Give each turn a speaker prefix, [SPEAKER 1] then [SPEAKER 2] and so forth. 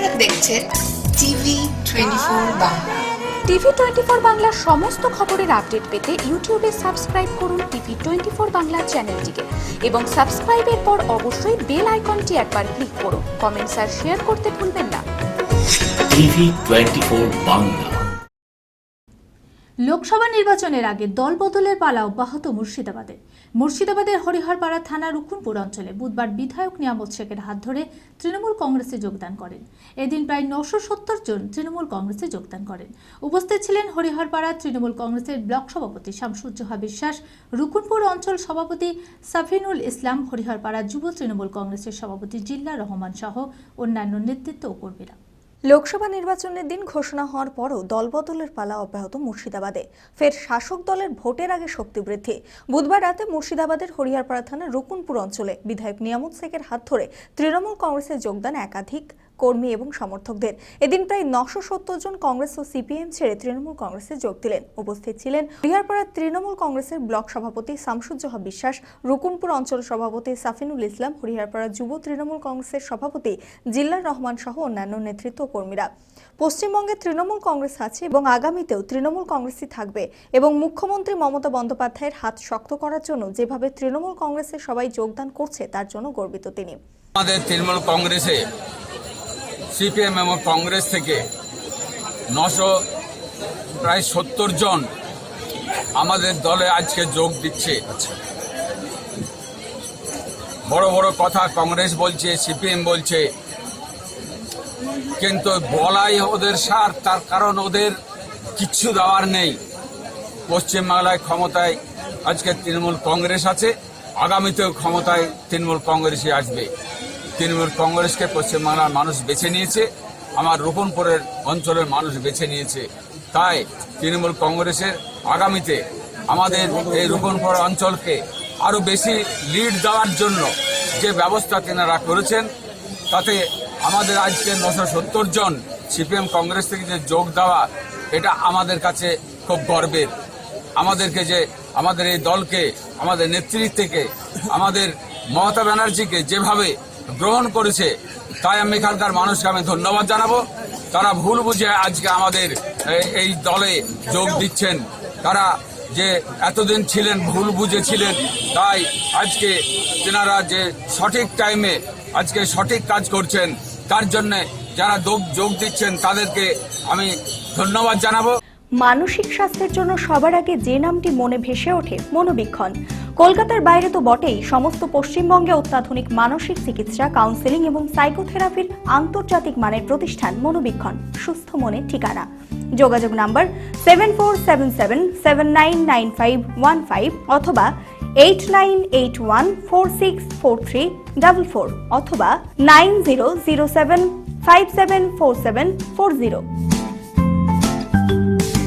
[SPEAKER 1] আপনারা দেখছেন TV 24 Bangla.
[SPEAKER 2] TV 24 বাংলার সমস্ত খবরের আপডেট পেতে ইউটিউবে সাবস্ক্রাইব করুন টিভি 24 বাংলা চ্যানেলটিকে এবং সাবস্ক্রাইবের পর অবশ্যই বেল আইকনটি একবার ক্লিক করুন। কমেন্টস আর শেয়ার করতে ভুলবেন না।
[SPEAKER 3] টিভি 24 বাংলা।
[SPEAKER 4] লোকসভা নির্বাচনের আগে দল বদলের পালা অব্যাহত মুর্শিদাবাদের হরিহরপাড়া থানার রুকুনপুর অঞ্চলে বুধবার বিধায়ক নিয়ামত শেখের হাত ধরে তৃণমূল কংগ্রেসে যোগদান করেন। এদিন প্রায় 970 জন তৃণমূল কংগ্রেসে যোগদান করেন। উপস্থিত ছিলেন হরিহরপাড়া তৃণমূল কংগ্রেসের ব্লক সভাপতি শামসুজ্জোহা বিশ্বাস, রুকুনপুর অঞ্চল সভাপতি সাফিনুল ইসলাম, হরিহরপাড়া যুব তৃণমূল কংগ্রেসের সভাপতি জিল্লা রহমান সহ অন্যান্য নেতৃত্ব ও কর্মীরা।
[SPEAKER 5] লোকসভা নির্বাচনের দিন ঘোষণা হওয়ার পরও দলবদলের পালা অব্যাহত মুর্শিদাবাদে। ফের শাসক দলের ভোটের আগে শক্তি বৃদ্ধি। বুধবার রাতে মুর্শিদাবাদের হরিহরপাড়া থানার রুকুনপুর অঞ্চলে বিধায়ক নিয়ামত শেখের হাত ধরে তৃণমূল কংগ্রেসে যোগদান একাধিক কর্মী এবং সমর্থকদের। এদিন প্রায় 970 জন কংগ্রেস ও সিপিএম ছেড়ে তৃণমূল কংগ্রেসে যোগ দিলেন। উপস্থিত ছিলেন হরিহরপাড়া তৃণমূল কংগ্রেসের ব্লক সভাপতি শামসুজ্জোহা বিশ্বাস, রুকুনপুর অঞ্চল সভাপতি সাফিনুল ইসলাম, হরিহরপাড়া যুব তৃণমূল কংগ্রেসের সভাপতি জিল্লা রহমান সহ অন্যান্য নেতৃত্ব কর্মীরা। পশ্চিমবঙ্গে তৃণমূল কংগ্রেস আছে এবং আগামীতেও তৃণমূল কংগ্রেসই থাকবে এবং মুখ্যমন্ত্রী মমতা বন্দ্যোপাধ্যায়ের হাত শক্ত করার জন্য যেভাবে তৃণমূল কংগ্রেসের সবাই যোগদান করছে তার জন্য গর্বিত তিনি।
[SPEAKER 6] আমাদের তৃণমূল কংগ্রেসে সিপিএম এবং কংগ্রেস থেকে 970 জন আমাদের দলে আজকে যোগ দিচ্ছে। বড় বড় কথা কংগ্রেস বলছে, সিপিএম বলছে, কিন্তু বলাই ওদের সার। তার কারণ ওদের কিচ্ছু দেওয়ার নেই। পশ্চিমবাংলায় ক্ষমতায় আজকে তৃণমূল কংগ্রেস আছে, আগামীতেও ক্ষমতায় তৃণমূল কংগ্রেসই আসবে। তৃণমূল কংগ্রেসকে পশ্চিমবাংলার মানুষ বেছে নিয়েছে, আমার রুকুনপুরের অঞ্চলের মানুষ বেছে নিয়েছে। তাই তৃণমূল কংগ্রেসের আগামীতে আমাদের এই রুকুনপুর অঞ্চলকে আরও বেশি লিড দেওয়ার জন্য যে ব্যবস্থা তেনারা করেছেন, তাতে আমাদের আজকে 970 জন সিপিএম কংগ্রেস থেকে যে যোগ দেওয়া, এটা আমাদের কাছে খুব গর্বের। আমাদেরকে যে আমাদের এই দলকে, আমাদের নেতৃত্বকে, আমাদের মমতা ব্যানার্জিকে যেভাবে গ্রহণ করেছে, তাই আমি এখানকার মানুষকে আমি ধন্যবাদ জানাবো। তারা ভুল বুঝে আজকে আমাদের এই দলে যোগ দিচ্ছেন। তারা যে এতদিন ছিলেন ভুল বুঝেছিলেন, তাই আজকে তেনারা যে সঠিক টাইমে আজকে সঠিক কাজ করছেন, তার জন্যে যারা যোগ দিচ্ছেন তাদেরকে আমি ধন্যবাদ জানাবো।
[SPEAKER 5] মানসিক স্বাস্থ্যের জন্য সবার আগে যে নামটি মনে ভেসে ওঠে, মনোবীক্ষণ। কলকাতার বাইরে তো বটেই, সমস্ত পশ্চিমবঙ্গে অত্যাধুনিক মানসিক চিকিৎসা, কাউন্সেলিং এবং সাইকোথেরাপির আন্তর্জাতিক মানের প্রতিষ্ঠান মনোবীক্ষণ, সুস্থ মনের ঠিকানা। যোগাযোগ নাম্বার 7477799515 অথবা 8981464344 অথবা 9007574740।